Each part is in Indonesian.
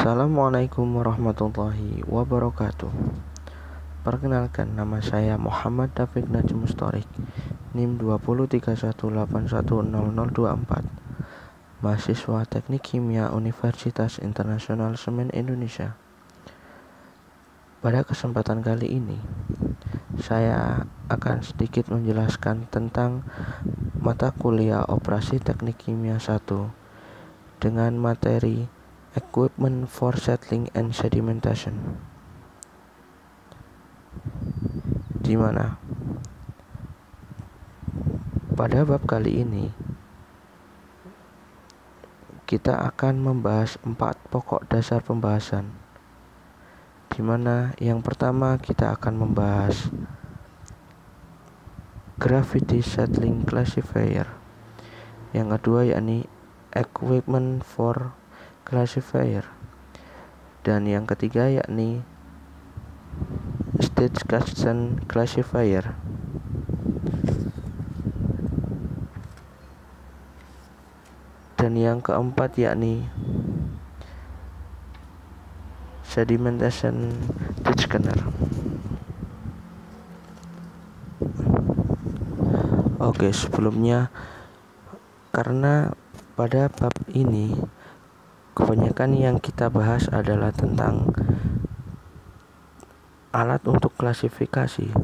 Assalamualaikum warahmatullahi wabarakatuh. Perkenalkan, nama saya Muhammad Dafiq Najm Mustorik, NIM 2031810024, mahasiswa Teknik Kimia Universitas Internasional Semen Indonesia. Pada kesempatan kali ini, saya akan sedikit menjelaskan tentang mata kuliah Operasi Teknik Kimia 1 dengan materi Equipment for Settling and Sedimentation, di mana pada bab kali ini kita akan membahas 4 pokok dasar pembahasan, di mana yang pertama kita akan membahas Gravity Settling Classifier, yang kedua yakni Equipment for Classifier, dan yang ketiga yakni Stagecastion Classifier. Dan yang keempat yakni Sedimentation Scanner. Oke, sebelumnya, karena pada bab ini kebanyakan yang kita bahas adalah tentang alat untuk klasifikasi.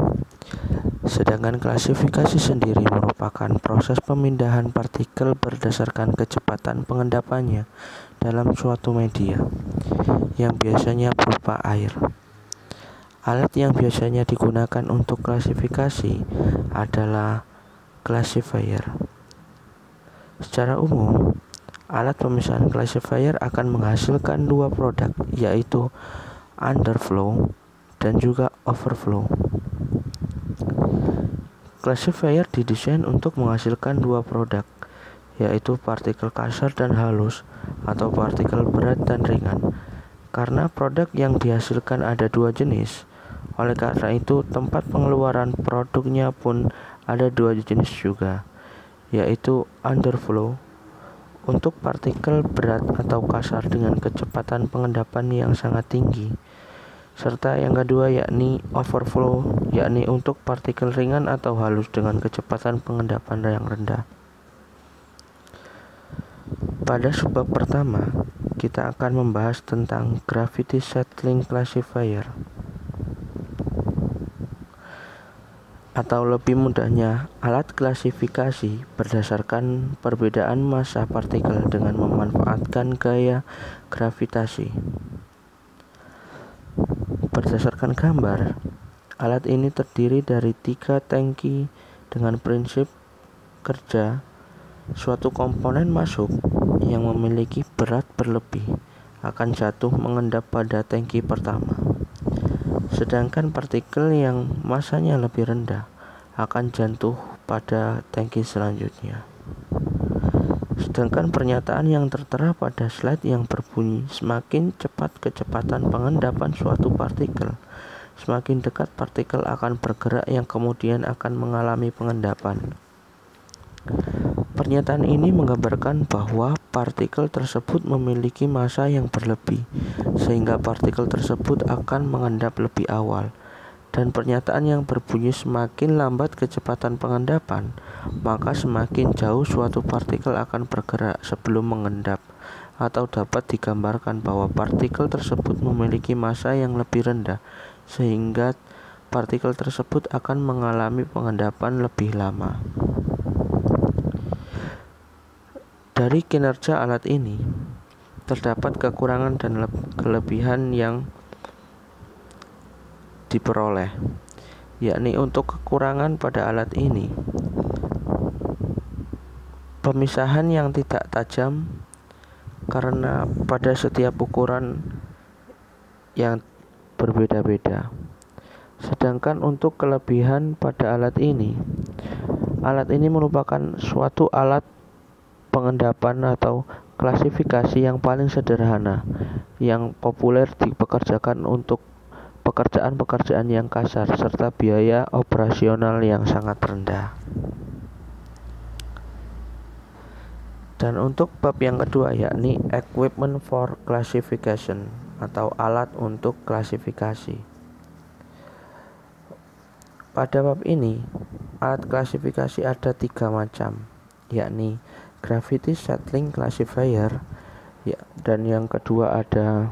Sedangkan klasifikasi sendiri merupakan proses pemindahan partikel berdasarkan kecepatan pengendapannya dalam suatu media, yang biasanya berupa air. Alat yang biasanya digunakan untuk klasifikasi adalah classifier. Secara umum, alat pemisahan classifier akan menghasilkan 2 produk, yaitu underflow dan juga overflow. Classifier didesain untuk menghasilkan 2 produk, yaitu partikel kasar dan halus atau partikel berat dan ringan. Karena produk yang dihasilkan ada 2 jenis, oleh karena itu tempat pengeluaran produknya pun ada 2 jenis juga, yaitu underflow untuk partikel berat atau kasar dengan kecepatan pengendapan yang sangat tinggi, serta yang kedua yakni overflow, yakni untuk partikel ringan atau halus dengan kecepatan pengendapan yang rendah. Pada subbab pertama, kita akan membahas tentang Gravity Settling Classifier, atau lebih mudahnya, alat klasifikasi berdasarkan perbedaan massa partikel dengan memanfaatkan gaya gravitasi. Berdasarkan gambar, alat ini terdiri dari 3 tangki dengan prinsip kerja suatu komponen masuk yang memiliki berat berlebih akan jatuh mengendap pada tangki pertama. Sedangkan partikel yang masanya lebih rendah akan jatuh pada tangki selanjutnya. Sedangkan pernyataan yang tertera pada slide yang berbunyi semakin cepat kecepatan pengendapan suatu partikel, semakin dekat partikel akan bergerak yang kemudian akan mengalami pengendapan. Pernyataan ini menggambarkan bahwa partikel tersebut memiliki massa yang berlebih, sehingga partikel tersebut akan mengendap lebih awal. Dan pernyataan yang berbunyi semakin lambat kecepatan pengendapan, maka semakin jauh suatu partikel akan bergerak sebelum mengendap, atau dapat digambarkan bahwa partikel tersebut memiliki massa yang lebih rendah, sehingga partikel tersebut akan mengalami pengendapan lebih lama. Dari kinerja alat ini, terdapat kekurangan dan kelebihan yang diperoleh, yakni untuk kekurangan pada alat ini, pemisahan yang tidak tajam karena pada setiap ukuran yang berbeda-beda. Sedangkan untuk kelebihan pada alat ini merupakan suatu alat pengendapan atau klasifikasi yang paling sederhana, yang populer dipekerjakan untuk pekerjaan-pekerjaan yang kasar serta biaya operasional yang sangat rendah. Dan untuk bab yang kedua yakni equipment for classification atau alat untuk klasifikasi. Pada bab ini, alat klasifikasi ada 3 macam, yakni gravity settling classifier, dan yang kedua ada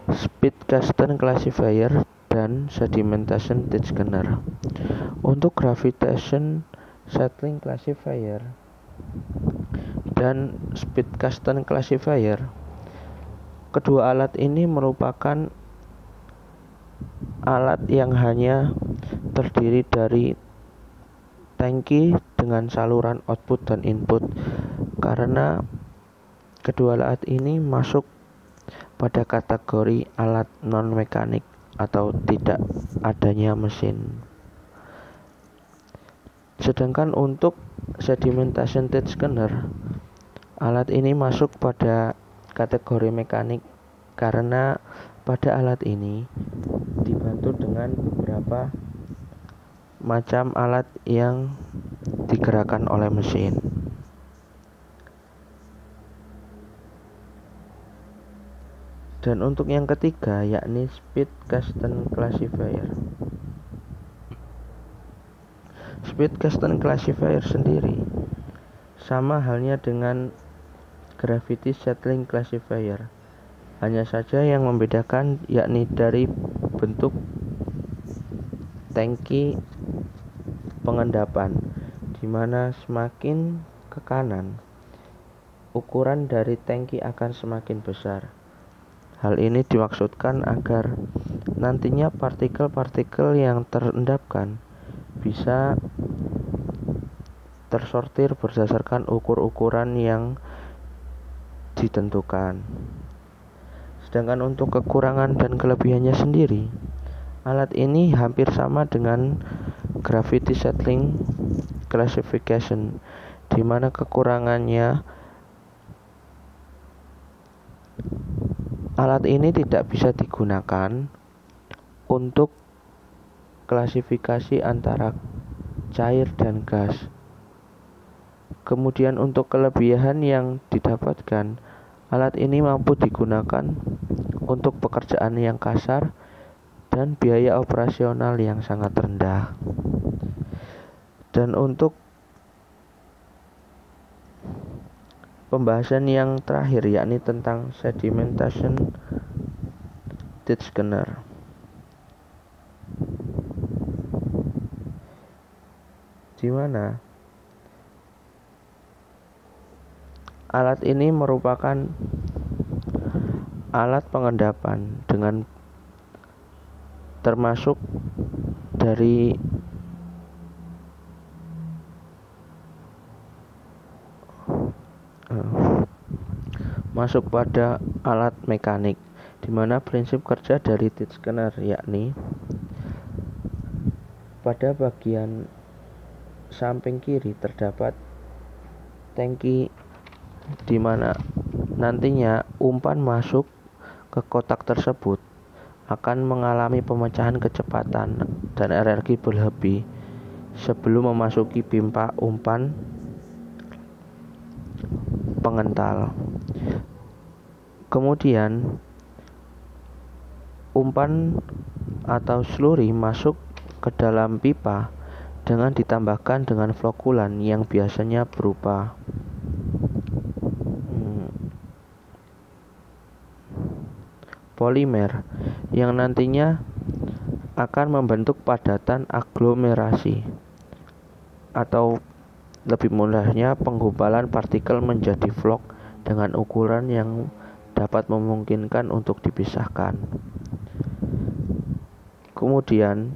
Spitcasten classifier dan sedimentation tide scanner. Untuk gravitation settling classifier dan Spitcasten classifier, kedua alat ini merupakan alat yang hanya terdiri dari tangki dengan saluran output dan input, karena kedua alat ini masuk pada kategori alat non-mekanik atau tidak adanya mesin. Sedangkan untuk sedimentation tide scanner, alat ini masuk pada kategori mekanik karena pada alat ini dibantu dengan beberapa macam alat yang digerakkan oleh mesin. Dan untuk yang ketiga yakni Spitcasten classifier. Spitcasten classifier sendiri sama halnya dengan gravity settling classifier, hanya saja yang membedakan yakni dari bentuk tangki pengendapan, di mana semakin ke kanan ukuran dari tangki akan semakin besar. Hal ini dimaksudkan agar nantinya partikel-partikel yang terendapkan bisa tersortir berdasarkan ukur-ukuran yang ditentukan. Sedangkan untuk kekurangan dan kelebihannya sendiri, alat ini hampir sama dengan gravity settling classification, di mana kekurangannya alat ini tidak bisa digunakan untuk klasifikasi antara cair dan gas. Kemudian untuk kelebihan yang didapatkan, alat ini mampu digunakan untuk pekerjaan yang kasar dan biaya operasional yang sangat rendah. Dan untuk pembahasan yang terakhir yakni tentang sedimentation tide scanner. Di mana alat ini merupakan alat pengendapan dengan termasuk dari masuk pada alat mekanik, di mana prinsip kerja dari tide scanner yakni pada bagian samping kiri terdapat tangki, di mana nantinya umpan masuk ke kotak tersebut akan mengalami pemecahan kecepatan dan energi berlebih sebelum memasuki pipa umpan pengental. Kemudian umpan atau slurry masuk ke dalam pipa dengan ditambahkan dengan flokulan yang biasanya berupa polimer yang nantinya akan membentuk padatan aglomerasi, atau lebih mudahnya penggumpalan partikel menjadi vlok dengan ukuran yang dapat memungkinkan untuk dipisahkan. Kemudian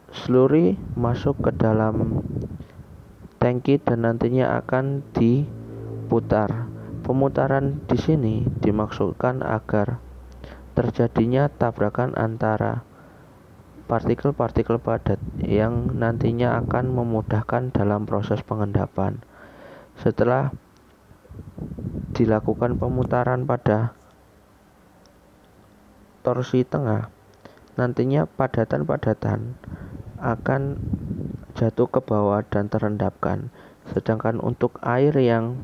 slurry masuk ke dalam tangki dan nantinya akan diputar. Pemutaran di sini dimaksudkan agar terjadinya tabrakan antara partikel-partikel padat yang nantinya akan memudahkan dalam proses pengendapan. Setelah dilakukan pemutaran pada torsi tengah, nantinya padatan-padatan akan jatuh ke bawah dan terendapkan. Sedangkan untuk air yang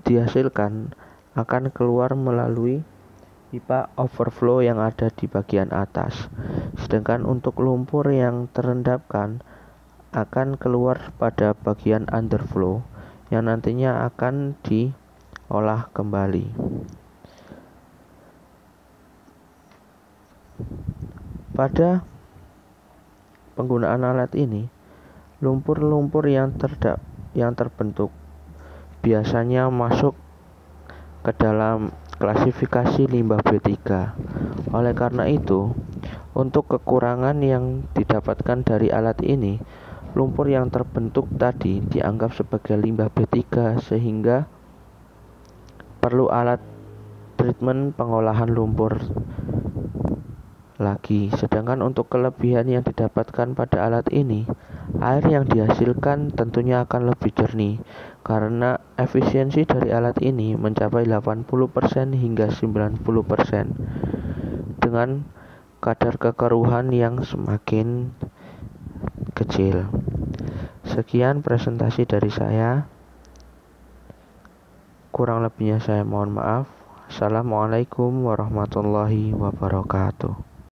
dihasilkan akan keluar melalui pipa overflow yang ada di bagian atas. Sedangkan untuk lumpur yang terendapkan akan keluar pada bagian underflow yang nantinya akan diolah kembali. Pada penggunaan alat ini, lumpur-lumpur yang terbentuk biasanya masuk ke dalam klasifikasi limbah B3. Oleh karena itu, untuk kekurangan yang didapatkan dari alat ini, lumpur yang terbentuk tadi dianggap sebagai limbah B3 sehingga perlu alat treatment pengolahan lumpur lagi. Sedangkan untuk kelebihan yang didapatkan pada alat ini, air yang dihasilkan tentunya akan lebih jernih karena efisiensi dari alat ini mencapai 80% hingga 90% dengan kadar kekeruhan yang semakin kecil. Sekian presentasi dari saya. Kurang lebihnya saya mohon maaf. Assalamualaikum warahmatullahi wabarakatuh.